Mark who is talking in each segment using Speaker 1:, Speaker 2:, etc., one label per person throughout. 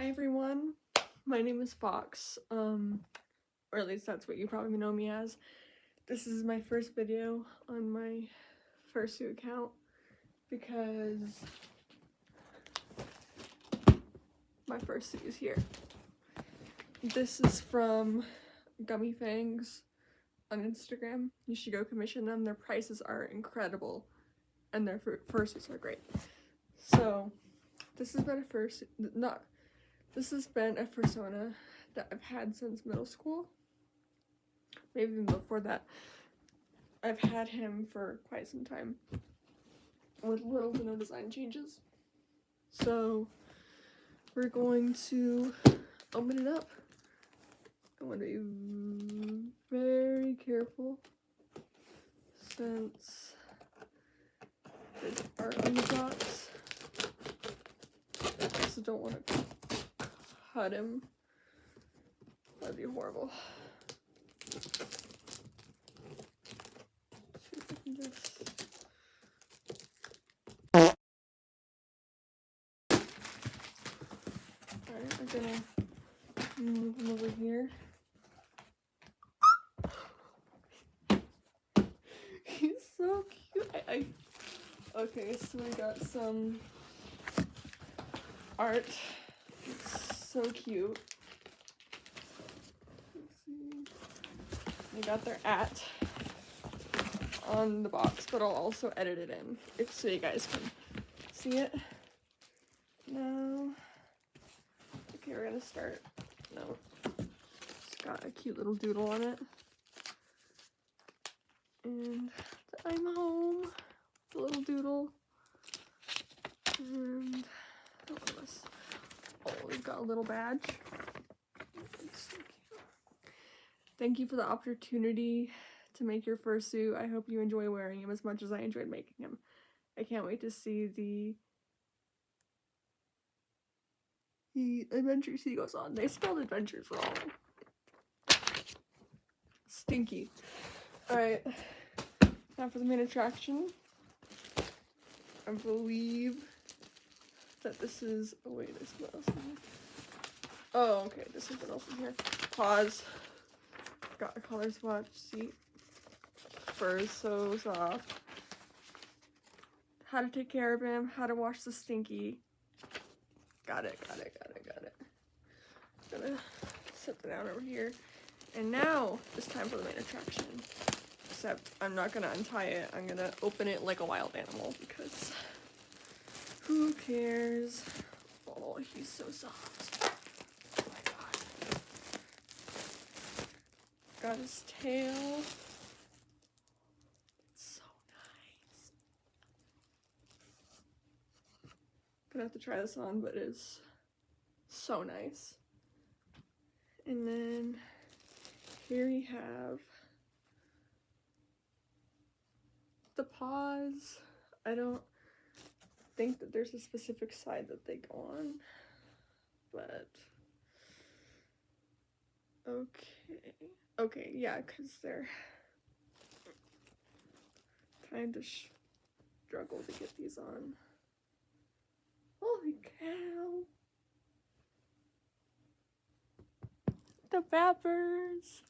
Speaker 1: Hi everyone, my name is Fox, or at least that's what you probably know me as. This is my first video on my Fursuit account because my Fursuit is here. This is from Gummy Fangs on Instagram. You should go commission them. Their prices are incredible and their fursuits are great. So this has been a fursona that I've had since middle school. Maybe even before that. I've had him for quite some time with little to no design changes. So we're going to open it up. I want to be very careful since there's art on the box. I also don't want to cut him. That'd be horrible. See if I can just... Alright, I'm gonna move him over here. He's so cute. Okay, so we got some art. It's so cute. Let's see. They got their @ on the box, but I'll also edit it in so you guys can see it. No. Okay, we're gonna start. No. It's got a cute little doodle on it. And I'm home. The little doodle. And oh, we've got a little badge. It's so cute. Thank you for the opportunity to make your fursuit. I hope you enjoy wearing him as much as I enjoyed making him. I can't wait to see the adventures he goes on. They spelled adventures wrong. Stinky. Alright. Now for the main attraction. I believe that this is... Oh wait, there's what else in here? Oh, okay, this is what else in here. Pause. Got a color swatch seat. Fur is so soft. How to take care of him. How to wash the stinky. Got it. Gonna set that down over here. And now it's time for the main attraction. Except I'm not gonna untie it. I'm gonna open it like a wild animal because who cares? Oh, he's so soft. Oh my god. Got his tail. It's so nice. Gonna have to try this on, but it's so nice. And then here we have the paws. I don't think that there's a specific side that they go on, but okay, yeah, because they're kind of struggle to get these on. Holy cow! The bappers!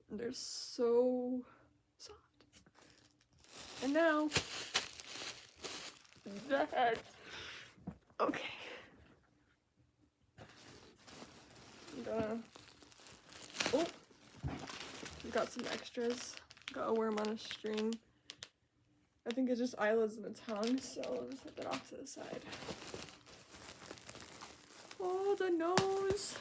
Speaker 1: They're so soft. And now, the head. Okay. I'm gonna... Oh! We got some extras. Got a worm on a string. I think it's just eyelids and a tongue, so I'll just set that off to the side. Oh, the nose!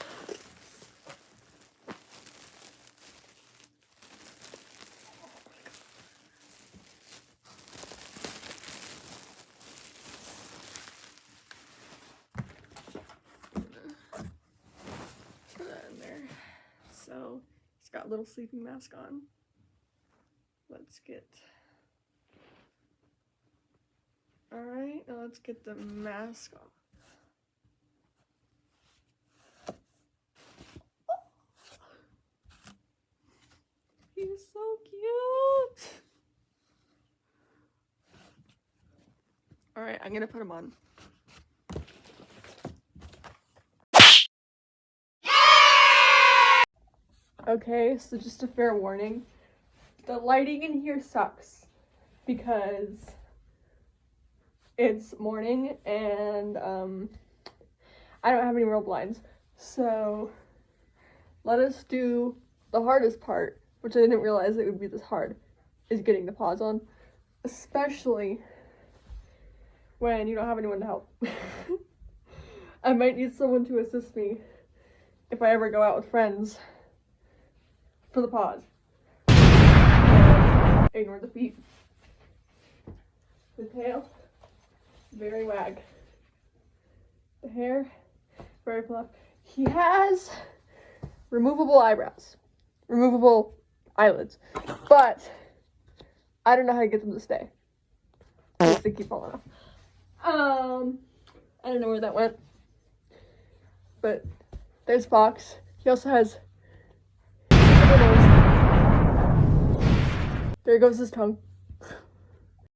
Speaker 1: Put that in there. So, he's got a little sleeping mask on. Let's get... Alright, now let's get the mask off. He's so cute! Alright, I'm gonna put him on. Okay, so just a fair warning. The lighting in here sucks because it's morning and I don't have any real blinds. So let us do the hardest part, which I didn't realize it would be this hard, is getting the paws on. Especially when you don't have anyone to help. I might need someone to assist me if I ever go out with friends for the paws. Ignore the feet. The tail, very wag. The hair, very fluff. He has removable eyebrows, removable eyelids, but I don't know how to get them to stay. They keep falling off. I don't know where that went, but there's Fox. He also has a nose. There goes his tongue.